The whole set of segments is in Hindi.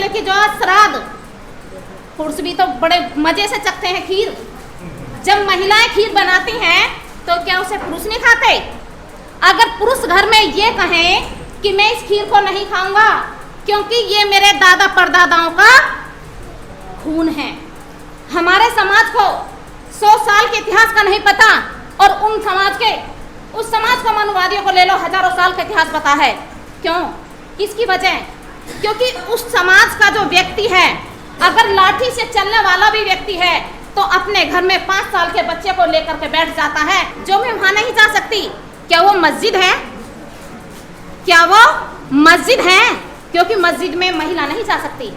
मतलब कि जो श्राद्ध, पुरुष भी तो बड़े मजे से चखते हैं खीर। जब महिलाएं खीर बनाती हैं तो क्या उसे पुरुष नहीं खाते? अगर पुरुष घर में ये कहें कि मैं इस खीर को नहीं खाऊंगा क्योंकि ये मेरे दादा परदादाओं का खून है। हमारे समाज को 100 साल के इतिहास का नहीं पता और उस समाज को मनुवादियों को ले लो, हजारों साल का इतिहास पता है। क्यों? किसकी वजह? क्योंकि उस समाज का जो व्यक्ति है, अगर लाठी से चलने वाला भी व्यक्ति है तो अपने घर में 5 साल के बच्चे को लेकर के बैठ जाता है, जो मैं वहां नहीं जा सकती। क्या वो मस्जिद है? क्या वो मस्जिद है? क्योंकि मस्जिद में महिला नहीं जा सकती।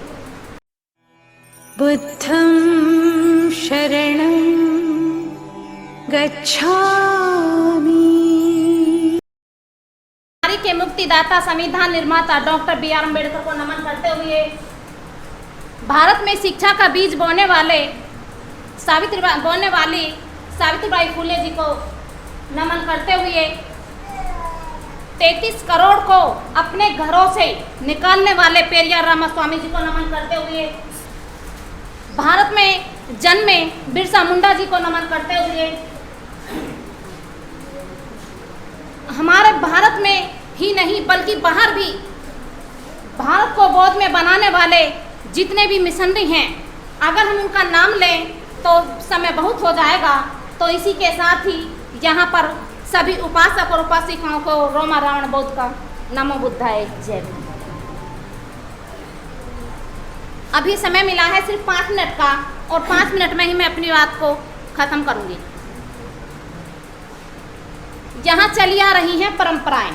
बुद्धं शरणं गच्छामि। नारी के मुक्तिदाता, संविधान निर्माता डॉक्टर बी आर अम्बेडकर को नमन करते हुए, भारत में शिक्षा का बीज बोने वाली सावित्रीबाई फुले जी को नमन करते हुए, 33 करोड़ को अपने घरों से निकालने वाले पेरियार रामास्वामी जी को नमन करते हुए, भारत में जन्मे बिरसा मुंडा जी को नमन करते हुए, हमारे भारत में ही नहीं बल्कि बाहर भी भारत को बौद्ध में बनाने वाले जितने भी मिशनरी हैं, अगर हम उनका नाम लें तो समय बहुत हो जाएगा। तो इसी के साथ ही यहाँ पर सभी उपासक और उपासिकाओं को रोमा रावण बौद्ध का नमो बुद्धाय जय। अभी समय मिला है सिर्फ 5 मिनट का और 5 मिनट में ही मैं अपनी बात को खत्म करूंगी। यहाँ चली आ रही हैं परंपराएं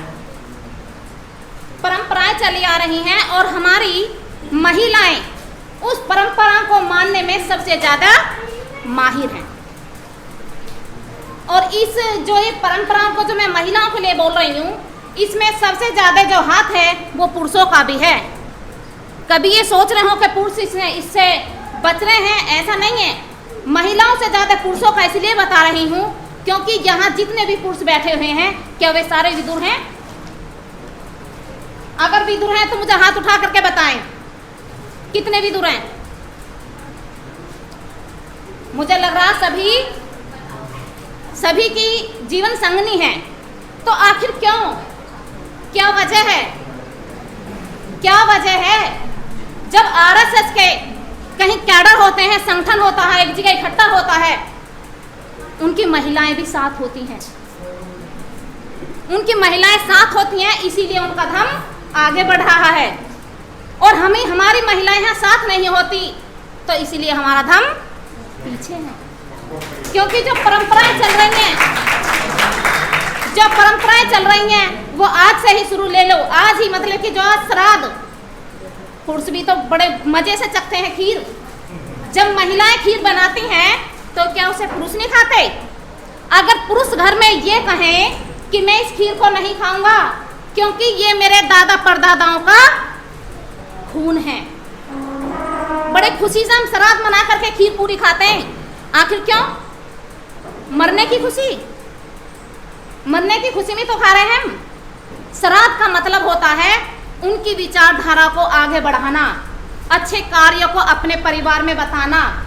चली आ रही हैं और हमारी महिलाएं उस परंपरा को मानने में सबसे ज्यादा माहिर हैं। और इस जो ये परंपराओं को जो मैं महिलाओं के लिए बोल रही हूँ, इसमें सबसे ज्यादा जो हाथ है वो पुरुषों का भी है। कभी ये सोच रहे हो कि पुरुष इससे बच रहे हैं, ऐसा नहीं है। महिलाओं से ज्यादा पुरुषों का इसलिए बता रही हूँ क्योंकि यहाँ जितने भी पुरुष बैठे हुए हैं, क्या वे सारे विदुर हैं? अगर विदुर हैं तो मुझे हाथ उठा करके बताएं कितने विदुर हैं। मुझे लग रहा सभी की जीवन संगनी है। तो आखिर क्यों? क्या वजह है? जब आरएसएस के कहीं कैडर होते हैं, संगठन होता है, एक जगह इकट्ठा होता है, उनकी महिलाएं भी साथ होती हैं। इसीलिए उनका धर्म आगे बढ़ रहा है। और हमारी महिलाएं यहाँ साथ नहीं होती तो इसीलिए हमारा धर्म पीछे है। क्योंकि जो परंपराएं चल रही हैं वो आज से ही शुरू ले लो। आज ही मतलब कि जो आज श्राद्ध, पुरुष भी तो बड़े मजे से चखते हैं खीर। जब महिलाएं खीर बनाती हैं तो क्या उसे पुरुष नहीं खाते? अगर पुरुष घर में ये कहें कि मैं इस खीर को नहीं खाऊंगा क्योंकि ये मेरे दादा परदादाओं का खून है, बड़े खुशी से हम श्राद्ध मना करके खीर पूरी खाते हैं। आखिर क्यों? मरने की खुशी में तो खा रहे हैं हम। श्राद्ध का मतलब होता है उनकी विचारधारा को आगे बढ़ाना, अच्छे कार्यों को अपने परिवार में बताना।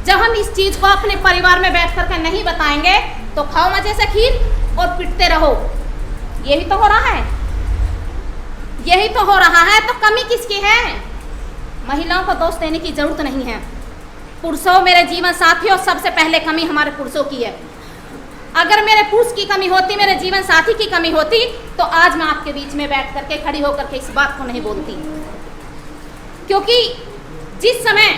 जब हम इस चीज को अपने परिवार में बैठ करके नहीं बताएंगे तो खाओ मजे से खीर और पिटते रहो। यही तो हो रहा है। तो कमी किसकी है? महिलाओं को दोष देने की जरूरत नहीं है। पुरुषों, मेरे जीवन साथियों, सबसे पहले कमी हमारे पुरुषों की है। अगर मेरे पुरुष की कमी होती, मेरे जीवन साथी की कमी होती तो आज मैं आपके बीच में बैठ करके खड़ी होकर के इस बात को नहीं बोलती। क्योंकि जिस समय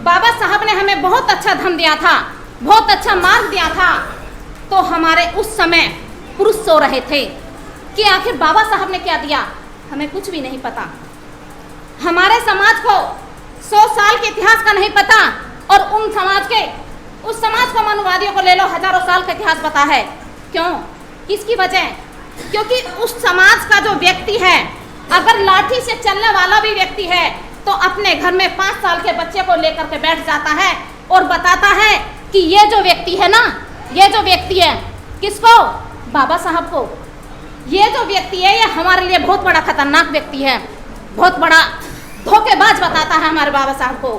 बाबा साहब ने हमें बहुत अच्छा धर्म दिया था, बहुत अच्छा मार्ग दिया था, तो हमारे उस समय पुरुष सो रहे थे कि आखिर बाबा साहब ने क्या दिया, हमें कुछ भी नहीं पता। हमारे समाज को 100 साल के इतिहास का नहीं पता और उस समाज को मनुवादियों को ले लो, हजारों साल का इतिहास पता है। क्यों? किसकी वजह? क्योंकि उस समाज का जो व्यक्ति है, अगर लाठी से चलने वाला भी व्यक्ति है तो अपने घर में 5 साल के बच्चे को लेकर के बैठ जाता है और बताता है कि ये जो व्यक्ति है ना, ये जो व्यक्ति है, किसको? बाबा साहब को। ये जो व्यक्ति है ये हमारे लिए बहुत बड़ा खतरनाक व्यक्ति है, बहुत बड़ा धोखेबाज बताता है हमारे बाबा साहब को।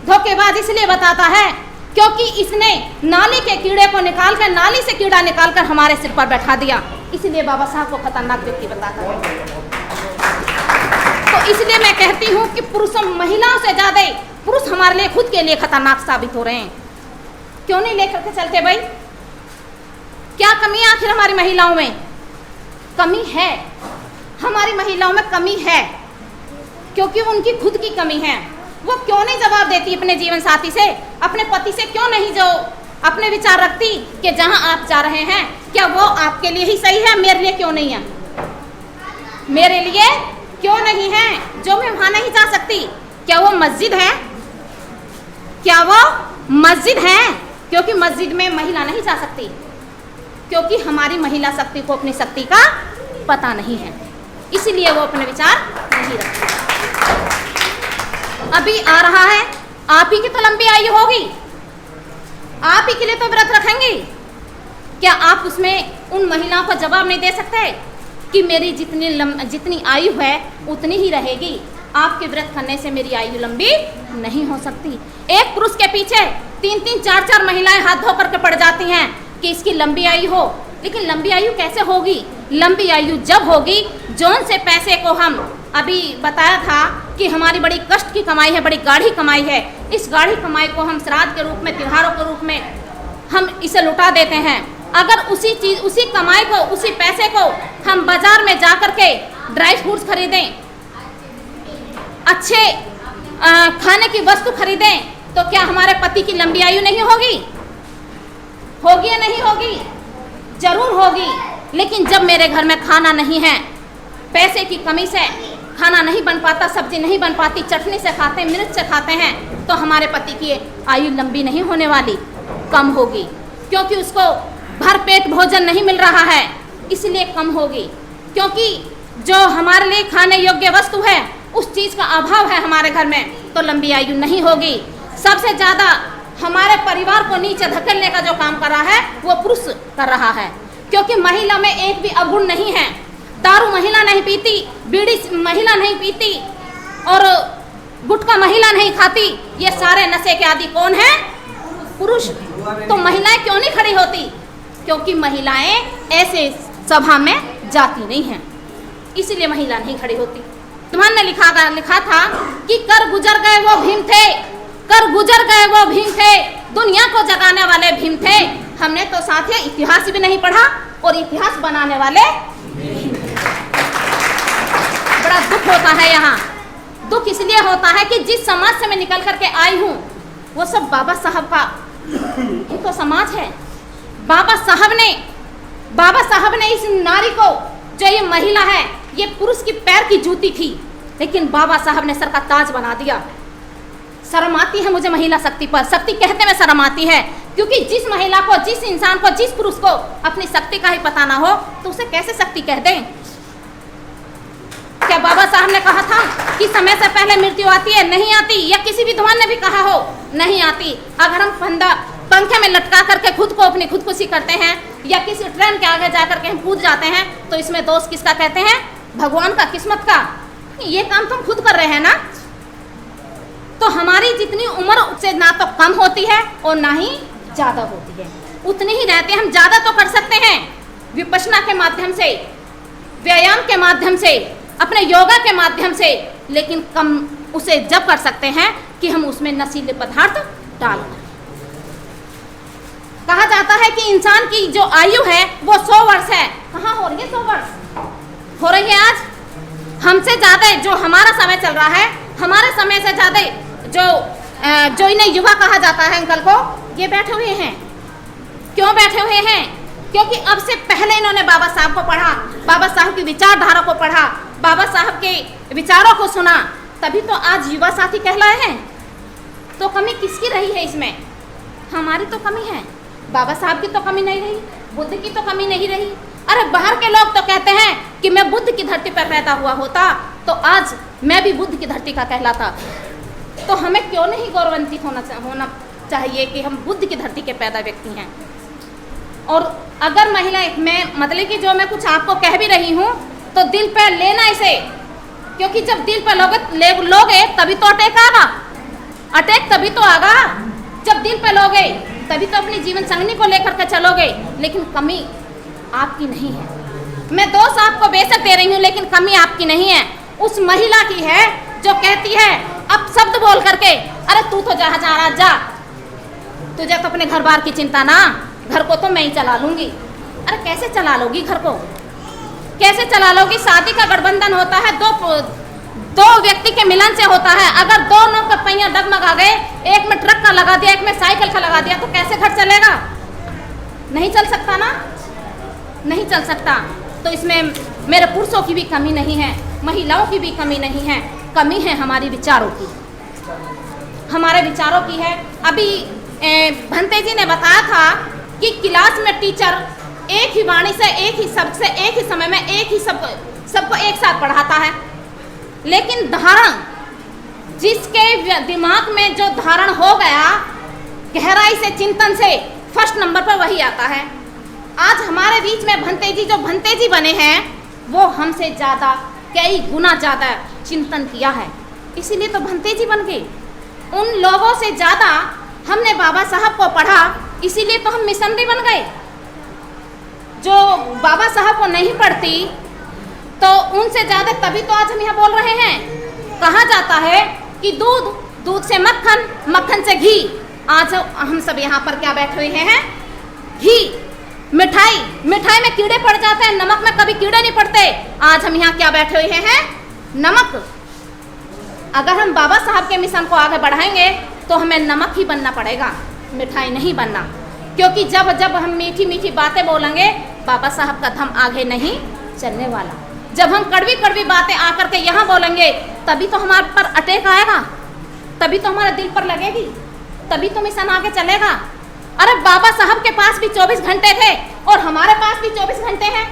धोखेबाज इसलिए बताता है क्योंकि इसने नाली के कीड़े को निकाल कर, नाली से कीड़ा निकाल कर हमारे सिर पर बैठा दिया, इसलिए बाबा साहब को खतरनाक व्यक्ति बताता है। तो इसलिए मैं कहती हूँ कि पुरुषों महिलाओं से ज्यादा पुरुष हमारे लिए खुद के लिए खतरनाक साबित हो रहे हैं। क्यों नहीं लेकर के चलते भाई? क्या कमी है आखिर हमारी महिलाओं में? कमी है, हमारी महिलाओं में कमी है, क्योंकि उनकी खुद की कमी है। वो क्यों नहीं जवाब देती अपने जीवन साथी से, अपने पति से क्यों नहीं जो अपने विचार रखती कि जहां आप जा रहे हैं क्या वो आपके लिए ही सही है, मेरे लिए क्यों नहीं है, मेरे लिए क्यों नहीं है, जो मैं वहां नहीं जा सकती, क्या वो मस्जिद है, क्या वो मस्जिद है? क्योंकि मस्जिद में महिला नहीं जा सकती, क्योंकि हमारी महिला शक्ति को अपनी शक्ति का पता नहीं है, इसलिए वो अपने विचार नहीं रखती। अभी आ रहा है, आप ही की तो लंबी आयु होगी, आप ही के लिए तो व्रत रखेंगी, क्या आप उसमें उन महिलाओं को जवाब नहीं दे सकते कि मेरी जितनी आयु है उतनी ही रहेगी, आपके व्रत करने से मेरी आयु लंबी नहीं हो सकती। एक पुरुष के पीछे 3-3, 4-4 महिलाएं हाथ धो करके पड़ जाती हैं कि इसकी लंबी आयु हो, लेकिन लंबी आयु कैसे होगी? लंबी आयु जब होगी जौन से पैसे को हम अभी बताया था कि हमारी बड़ी कष्ट की कमाई है, बड़ी गाढ़ी कमाई है, इस गाढ़ी कमाई को हम श्राद्ध के रूप में, त्योहारों के रूप में हम इसे लुटा देते हैं। अगर उसी कमाई को, उसी पैसे को हम बाजार में जा कर के ड्राई फ्रूट्स खरीदें, अच्छे खाने की वस्तु खरीदें, तो क्या हमारे पति की लंबी आयु नहीं होगी? होगी या नहीं होगी? जरूर होगी। लेकिन जब मेरे घर में खाना नहीं है, पैसे की कमी से खाना नहीं बन पाता, सब्जी नहीं बन पाती, चटनी से खाते हैं, मिर्च से खाते हैं, तो हमारे पति की आयु लंबी नहीं होने वाली, कम होगी, क्योंकि उसको भर पेट भोजन नहीं मिल रहा है, इसलिए कम होगी। क्योंकि जो हमारे लिए खाने योग्य वस्तु है उस चीज़ का अभाव है हमारे घर में, तो लंबी आयु नहीं होगी। सबसे ज़्यादा हमारे परिवार को नीचे धकेलने का जो काम कर रहा है वो पुरुष कर रहा है, क्योंकि महिला में एक भी अवगुण नहीं है। दारू महिला नहीं पीती, बीड़ी महिला नहीं पीती और गुटखा महिला नहीं खाती, ये सारे नशे के आदि कौन है? पुरुष। तो महिलाएं क्यों नहीं खड़ी होती? क्योंकि महिलाएं ऐसे सभा में जाती नहीं हैं, इसीलिए महिला नहीं खड़ी होती। तुम्हारे लिखा था कि कर गुजर गए वो भीम थे, कर गुजर गए वो भीम थे, दुनिया को जगाने वाले भीम थे। हमने तो साथ ही इतिहास भी नहीं पढ़ा और इतिहास बनाने वाले बड़ा दुख होता है। यहाँ दुख इसलिए होता है कि जिस समाज से मैं निकल करके आई हूँ वो सब बाबा साहब का ही तो समाज है। बाबा साहब ने इस नारी को, जो ये महिला है, ये पुरुष की पैर की जूती थी, लेकिन बाबा साहब ने सर का ताज बना दिया। शर्म आती है मुझे महिला शक्ति पर, शक्ति कहते में शर्म आती है, क्योंकि जिस महिला को, जिस इंसान को, जिस पुरुष को अपनी शक्ति का ही पता ना हो तो उसे कैसे शक्ति कह दें? क्या बाबा साहब ने कहा था कि समय से पहले मृत्यु आती है? नहीं आती। या किसी विद्वान ने भी कहा हो, नहीं आती। अगर हम पंखे में लटका करके खुद को अपनी खुदकुशी करते हैं या किसी ट्रेन के आगे जा करके हम कूद जाते हैं, तो इसमें दोष किसका कहते हैं? भगवान का, किस्मत का। ये काम तुम खुद कर रहे हैं ना। तो हमारी जितनी उम्र उससे ना तो कम होती है और ना ही ज़्यादा होती है, उतनी ही रहते हैं। हम ज़्यादा तो कर सकते हैं विपश्यना के माध्यम से, व्यायाम के माध्यम से, अपने योगा के माध्यम से, लेकिन कम उसे जब कर सकते हैं कि हम उसमें नशीले पदार्थ डाल दें। कहा जाता है कि इंसान की जो आयु है वो 100 वर्ष है। कहाँ हो रही है 100 वर्ष? हो रही है आज। हमसे ज़्यादा जो हमारा समय चल रहा है, हमारे समय से ज़्यादा जो इन्हें युवा कहा जाता है अंकल को, ये बैठे हुए हैं। क्यों बैठे हुए हैं? क्योंकि अब से पहले इन्होंने बाबा साहब को पढ़ा, बाबा साहब की विचारधारा को पढ़ा, बाबा साहब के विचारों को सुना, तभी तो आज युवा साथी कहलाए हैं। तो कमी किसकी रही है इसमें? हमारी तो कमी है, बाबा साहब की तो कमी नहीं रही, बुद्ध की तो कमी नहीं रही। अरे बाहर के लोग तो कहते हैं कि मैं बुद्ध की धरती पर पैदा हुआ होता तो आज मैं भी बुद्ध की धरती का कहलाता। तो हमें क्यों नहीं गौरवान्वित होना चाहिए कि हम बुद्ध की धरती के पैदा व्यक्ति हैं। और अगर महिला, मैं मतलब कि जो मैं कुछ आपको कह भी रही हूँ तो दिल पर लेना इसे, क्योंकि जब दिल पर लोगे तभी तो अटैक आगा। अटैक तभी तो आगा जब दिल पे लोगे, तभी तो अपनी जीवन संगनी को लेकर के चलोगे। लेकिन कमी आपकी नहीं है। मैं दोष आपको बेशक दे रही हूँ, लेकिन कमी आपकी नहीं है, उस महिला की है जो कहती है अब शब्द बोल करके, अरे तू तो जहाँ जा रहा जा, तुझे तो अपने घर बार की चिंता ना, घर को तो मैं ही चला लूंगी। अरे कैसे चला लोगी घर को, कैसे चला लोगी? शादी का गठबंधन होता है दो व्यक्ति के मिलन से होता है। अगर दोनों का पहिया डगमगा गए, एक में ट्रक का लगा दिया, एक में साइकिल का लगा दिया, तो कैसे घर चलेगा? नहीं चल सकता ना, नहीं चल सकता। तो इसमें मेरे पुरुषों की भी कमी नहीं है, महिलाओं की भी कमी नहीं है, कमी है हमारी विचारों की, हमारे विचारों की है। अभी भंते जी ने बताया था कि क्लास में टीचर एक ही वाणी से, एक ही शब्द से, एक ही समय में, एक ही सबको एक साथ पढ़ाता है, लेकिन धारण, जिसके दिमाग में जो धारण हो गया गहराई से, चिंतन से, फर्स्ट नंबर पर वही आता है। आज हमारे बीच में भंते जी, जो भंते जी बने हैं, वो हमसे ज़्यादा, कई गुना ज़्यादा चिंतन किया है, इसीलिए तो भंते जी बन गए। उन लोगों से ज़्यादा हमने बाबा साहब को पढ़ा, इसीलिए तो हम मिशनरी बन गए। जो बाबा साहब को नहीं पढ़ती, तो उनसे ज़्यादा तभी तो आज हम यहाँ बोल रहे हैं। कहा जाता है कि दूध से मक्खन, मक्खन से घी। आज हम सब यहाँ पर क्या बैठे हुए हैं? घी। मिठाई में कीड़े पड़ जाते हैं, नमक में कभी कीड़े नहीं पड़ते। आज हम यहाँ क्या बैठे हुए हैं? नमक। अगर हम बाबा साहब के मिशन को आगे बढ़ाएंगे तो हमें नमक ही बनना पड़ेगा, मिठाई नहीं बनना। क्योंकि जब जब हम मीठी मीठी बातें बोलेंगे, बाबा साहब का धम आगे नहीं चलने वाला। जब हम कड़वी कड़वी बातें आकर के यहाँ बोलेंगे, तभी तो हमारे पर अटैक आएगा, तभी तो हमारे दिल पर लगेगी, तभी तो मिशन आगे चलेगा। अरे बाबा साहब के पास भी 24 घंटे थे और हमारे पास भी 24 घंटे हैं।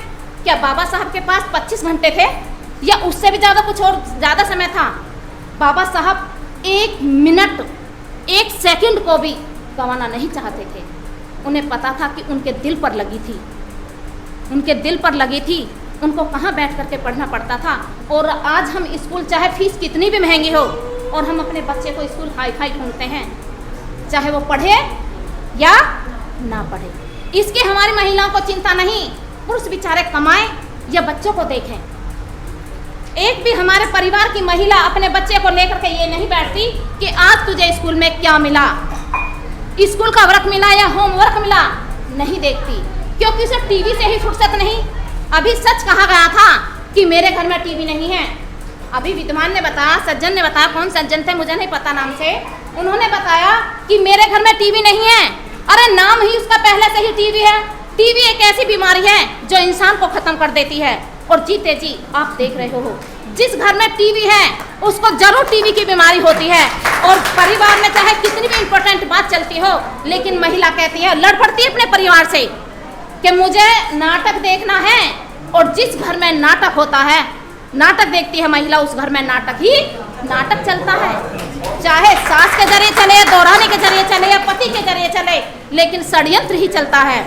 क्या बाबा साहब के पास 25 घंटे थे या उससे भी ज़्यादा कुछ और ज़्यादा समय था? बाबा साहब 1 मिनट 1 सेकंड को भी गंवाना नहीं चाहते थे। उन्हें पता था कि उनके दिल पर लगी थी, उनके दिल पर लगी थी, उनको कहाँ बैठ करके पढ़ना पड़ता था। और आज हम स्कूल, चाहे फीस कितनी भी महंगी हो, और हम अपने बच्चे को स्कूल हाई फाई ढूंढते हैं, चाहे वो पढ़े या ना पढ़े। इसकी हमारी महिलाओं को चिंता नहीं, पुरुष बेचारे कमाएं या बच्चों को देखें। एक भी हमारे परिवार की महिला अपने बच्चे को लेकर के ये नहीं बैठती कि आज तुझे स्कूल में क्या मिला, स्कूल का वर्क मिला या होमवर्क मिला, नहीं देखती, क्योंकि उसे टीवी से ही फुर्सत नहीं। अभी सच कहा गया था कि मेरे घर में टीवी नहीं है। अभी विद्वान ने बताया, सज्जन ने बताया, कौन सज्जन थे मुझे नहीं पता नाम से, उन्होंने बताया कि मेरे घर में टीवी नहीं है। अरे नाम ही उसका पहले से ही टीवी है। टीवी एक ऐसी बीमारी है जो इंसान को खत्म कर देती है। और जीते जी आप देख रहे हो, जिस घर में टीवी है उसको जरूर टीवी की बीमारी होती है। और परिवार में चाहे कितनी भी इम्पोर्टेंट बात चलती हो, लेकिन महिला कहती है, लड़ पड़ती है अपने परिवार से कि मुझे नाटक देखना है। और जिस घर में नाटक होता है, नाटक देखती है महिला, उस घर में नाटक ही नाटक चलता है। चाहे सास के जरिए चले, दोहराने के जरिए चले या पति के जरिए चले, लेकिन षड्यंत्र ही चलता है।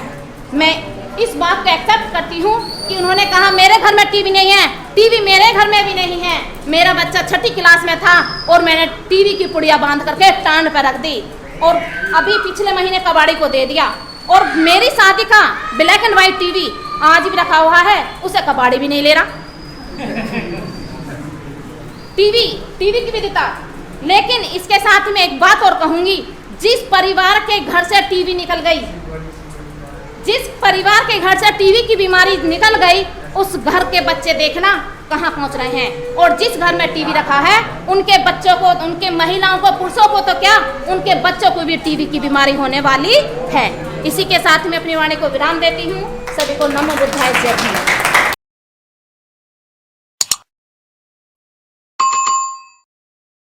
मैं इस बात को एक्सेप्ट करती हूँ कि उन्होंने कहा मेरे घर में टीवी नहीं है, टीवी मेरे घर में भी नहीं है। मेरा बच्चा 6ठी क्लास में था और मैंने टीवी की पुड़िया बांध करके टांड पर रख दी और अभी पिछले महीने कबाड़ी को दे दिया। और मेरी शादी का ब्लैक एंड व्हाइट टीवी आज भी रखा हुआ है, उसे कबाड़ी भी नहीं ले रहा। टीवी की विदिता। लेकिन इसके साथ में एक बात और कहूंगी, जिस परिवार के घर से टीवी निकल गई, जिस परिवार के घर से टीवी की बीमारी निकल गई, उस घर के बच्चे देखना कहाँ पहुँच रहे हैं। और जिस घर में टीवी रखा है, उनके बच्चों को, उनके महिलाओं को, पुरुषों को तो क्या, उनके बच्चों को भी टीवी की बीमारी होने वाली है। इसी के साथ में अपनी वाणी को विराम देती हूँ। सभी को नमो बुद्धाय, जय हिंद।